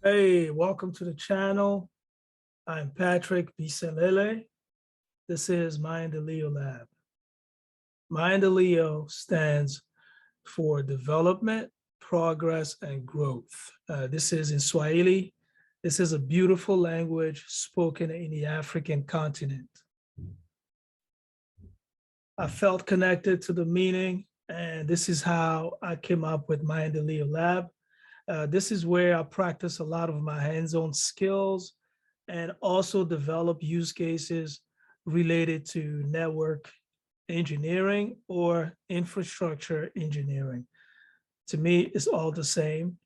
Hey, welcome to the channel. I'm Patrick Biselele. This is Maendeleolab. Maendeleo stands for development, progress, and growth. This is in Swahili. This is a beautiful language spoken in the African continent. I felt connected to the meaning, and this is how I came up with Maendeleolab. This is where I practice a lot of my hands-on skills and also develop use cases related to network engineering or infrastructure engineering. To me, it's all the same,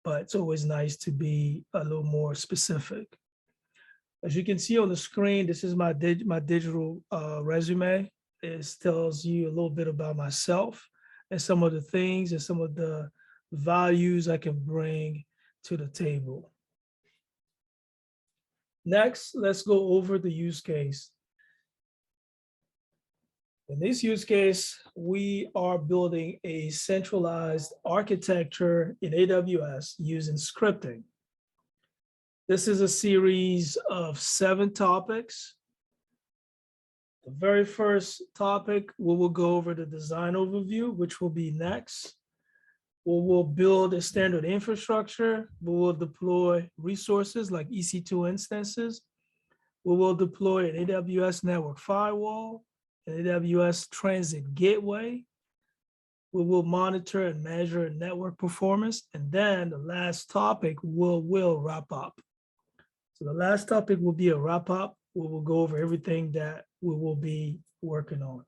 but it's always nice to be a little more specific. As you can see on the screen, this is my digital resume. It tells you a little bit about myself and some of the things and some of the values I can bring to the table. Next, let's go over the use case. In this use case, we are building a centralized architecture in AWS using scripting. This is a series of 7 topics. The very first topic, we will go over the design overview, which will be next. We will build a standard infrastructure. We will deploy resources like EC2 instances. We will deploy an AWS network firewall, an AWS transit gateway. We will monitor and measure network performance. And then the last topic will wrap up. So the last topic will be a wrap up. We will go over everything that we will be working on.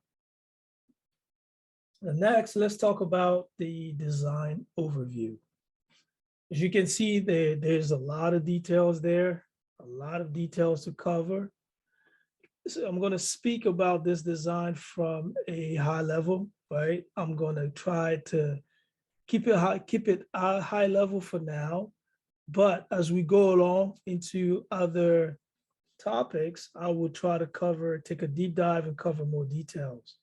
And next, let's talk about the design overview. As you can see, there's a lot of details there, a lot of details to cover. So I'm going to speak about this design from a high level, right? I'm going to try to keep it high level for now. But as we go along into other topics, I will try to take a deep dive and cover more details.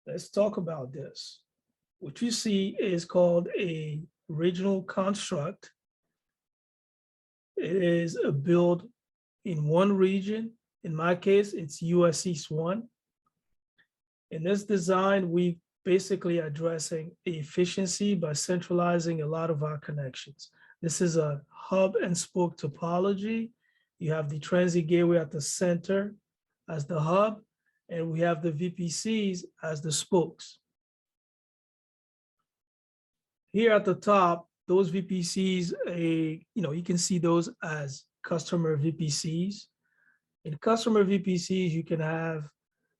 Let's talk about this. What you see is called a regional construct. It is a build in one region. In my case, it's US East 1. In this design, we basically addressing efficiency by centralizing a lot of our connections. This is a hub and spoke topology. You have the transit gateway at the center as the hub, and we have the VPCs as the spokes. Here at the top, those VPCs, you can see those as customer VPCs. In customer VPCs, you can have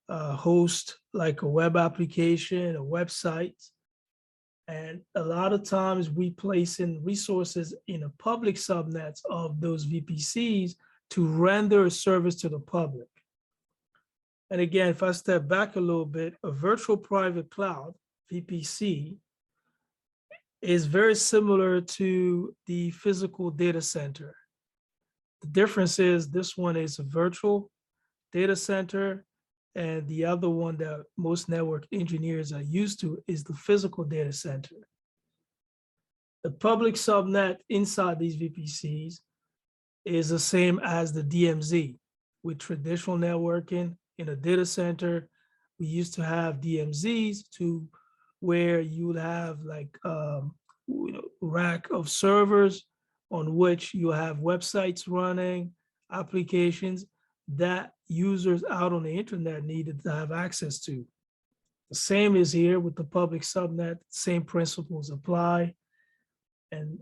a host like a web application, a website. And a lot of times we place in resources in a public subnets of those VPCs to render a service to the public. And again, if I step back a little bit, a virtual private cloud, VPC, is very similar to the physical data center. The difference is this one is a virtual data center, and the other one that most network engineers are used to is the physical data center. The public subnet inside these VPCs is the same as the DMZ. With traditional networking in a data center, we used to have DMZs to where you would have like rack of servers on which you have websites running, applications that users out on the internet needed to have access to. The same is here with the public subnet, same principles apply. And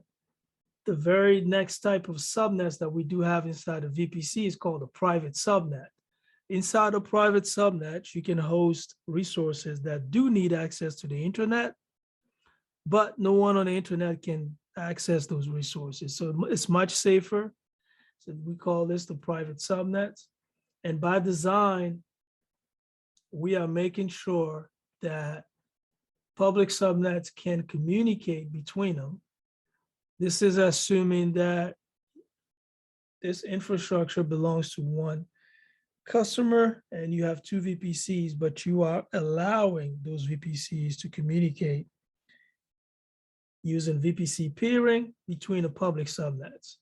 the very next type of subnets that we do have inside of VPC is called a private subnet. Inside a private subnet, you can host resources that do need access to the internet, but no one on the internet can access those resources. So it's much safer. So we call this the private subnets. And by design, we are making sure that public subnets can communicate between them. This is assuming that this infrastructure belongs to one customer and you have 2 VPCs, but you are allowing those VPCs to communicate using VPC peering between the public subnets.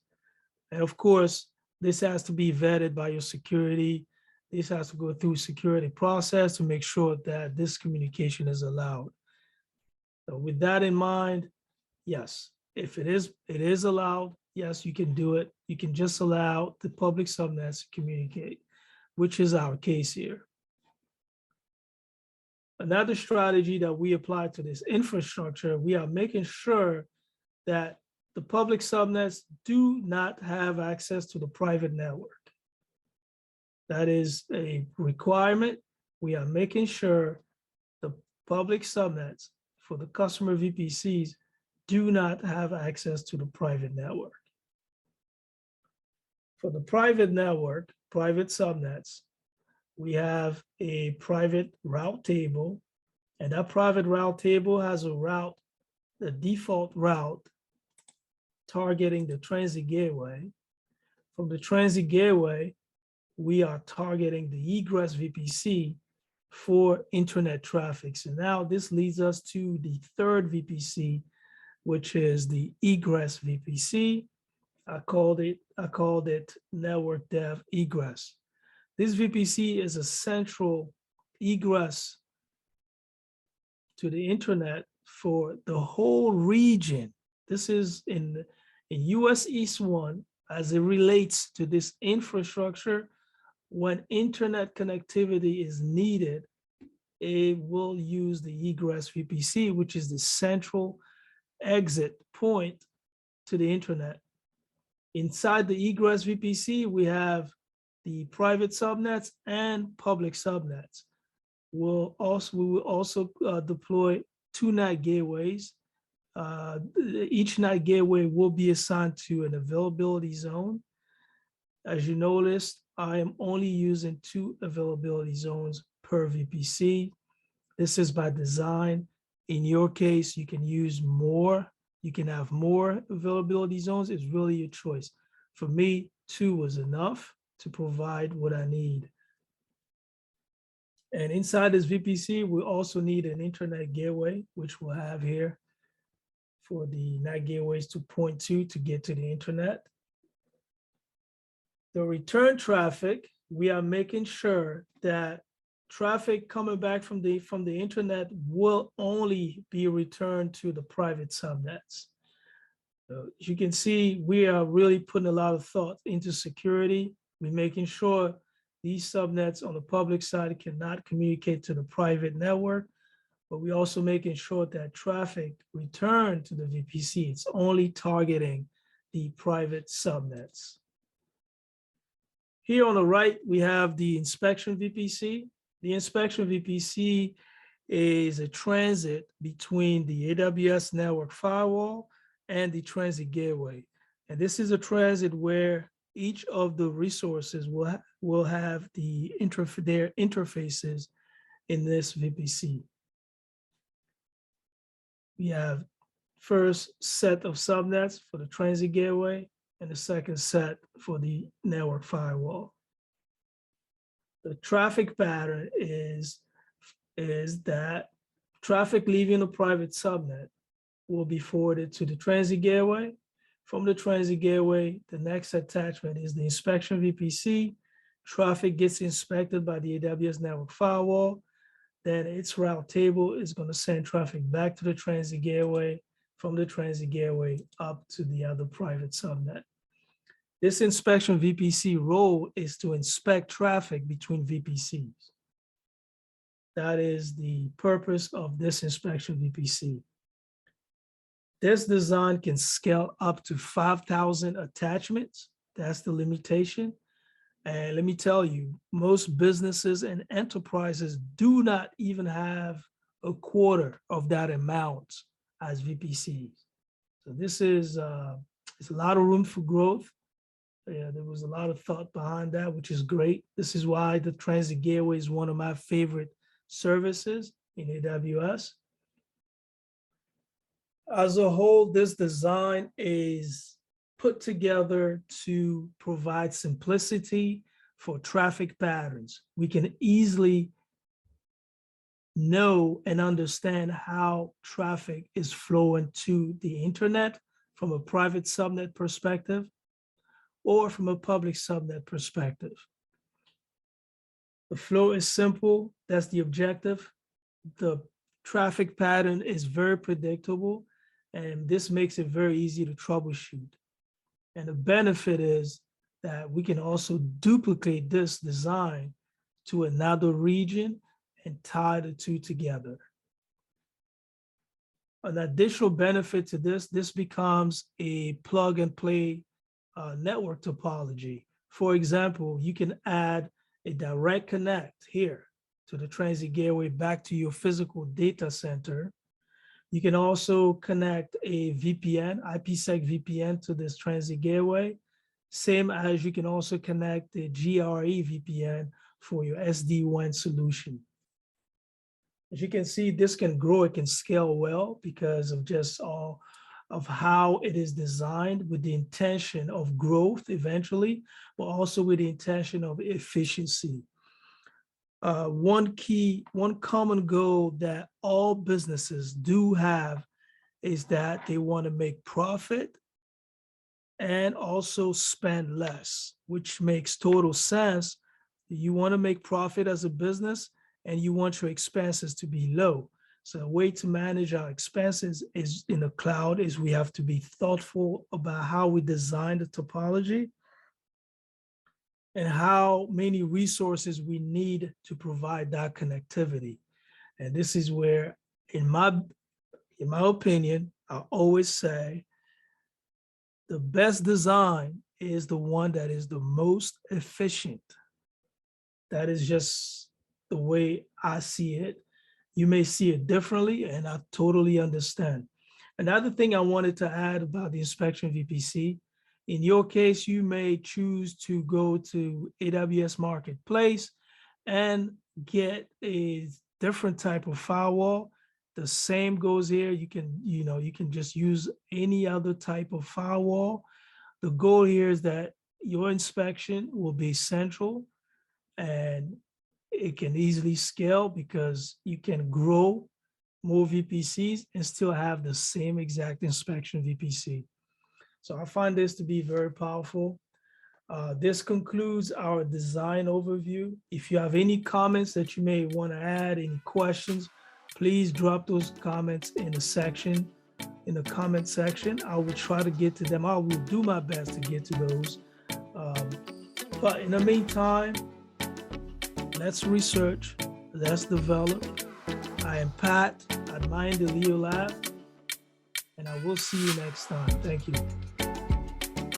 And of course, this has to be vetted by your security. This has to go through security process to make sure that this communication is allowed. So with that in mind, yes, if it is allowed, yes, you can do it. You can just allow the public subnets to communicate, which is our case here. Another strategy that we apply to this infrastructure, we are making sure that the public subnets do not have access to the private network. That is a requirement. We are making sure the public subnets for the customer VPCs do not have access to the private network. For the private network, private subnets, we have a private route table, and that private route table has a route, the default route targeting the transit gateway. From the transit gateway, we are targeting the Egress Vpc for internet traffic. So now this leads us to the third VPC, which is the Egress Vpc. I called it Network Dev Egress. This VPC is a central egress to the internet for the whole region. This is in US East 1 as it relates to this infrastructure. When internet connectivity is needed, it will use the Egress VPC, which is the central exit point to the internet. Inside the Egress VPC, we have the private subnets and public subnets. We will also deploy 2 NAT gateways. Each NAT gateway will be assigned to an availability zone. As you noticed, I am only using 2 availability zones per VPC. This is by design. In your case, you can use more. You can have more availability zones. It's really your choice. For me, 2 was enough to provide what I need. And inside this VPC, we also need an internet gateway, which we'll have here for the NAT gateways to point to get to the internet. The return traffic, we are making sure that traffic coming back from the internet will only be returned to the private subnets. So as you can see, we are really putting a lot of thought into security. We're making sure these subnets on the public side cannot communicate to the private network, but we're also making sure that traffic returned to the VPC, it's only targeting the private subnets. Here on the right, we have the inspection VPC. The inspection VPC is a transit between the AWS network firewall and the transit gateway. And this is a transit where each of the resources will have their interfaces in this VPC. We have first set of subnets for the transit gateway and the second set for the network firewall. The traffic pattern is that traffic leaving a private subnet will be forwarded to the transit gateway. From the transit gateway, the next attachment is the inspection VPC. Traffic gets inspected by the AWS network firewall. Then its route table is going to send traffic back to the transit gateway, from the transit gateway up to the other private subnet. This inspection VPC role is to inspect traffic between VPCs. That is the purpose of this inspection VPC. This design can scale up to 5,000 attachments. That's the limitation. And let me tell you, most businesses and enterprises do not even have a quarter of that amount as VPCs. So this is it's a lot of room for growth. Yeah, there was a lot of thought behind that, which is great. This is why the transit gateway is one of my favorite services in AWS. As a whole, this design is put together to provide simplicity for traffic patterns. We can easily know and understand how traffic is flowing to the internet from a private subnet perspective or from a public subnet perspective. The flow is simple. That's the objective. The traffic pattern is very predictable, and this makes it very easy to troubleshoot. And the benefit is that we can also duplicate this design to another region and tie the two together. An additional benefit to this becomes a plug and play network topology. For example, you can add a direct connect here to the transit gateway back to your physical data center. You can also connect a VPN, IPsec VPN to this transit gateway, same as you can also connect the GRE VPN for your SD-WAN solution. As you can see, this can grow, it can scale well because of just all of how it is designed with the intention of growth eventually, but also with the intention of efficiency. One common goal that all businesses do have is that they want to make profit and also spend less, which makes total sense. You want to make profit as a business and you want your expenses to be low. So a way to manage our expenses is in the cloud is we have to be thoughtful about how we design the topology and how many resources we need to provide that connectivity. And this is where, in my opinion, I always say the best design is the one that is the most efficient. That is just the way I see it. You may see it differently, and I totally understand. Another thing I wanted to add about the inspection VPC, in your case, you may choose to go to AWS Marketplace and get a different type of firewall. The same goes here. You can just use any other type of firewall. The goal here is that your inspection will be central and it can easily scale because you can grow more VPCs and still have the same exact inspection VPC. So I find this to be very powerful. This concludes our design overview. If you have any comments that you may want to add, any questions, please drop those comments in the comment section. I will try to get to them. I will do my best to get to those. But in the meantime, let's research, let's develop. I am Pat at Maendeleolab, and I will see you next time. Thank you.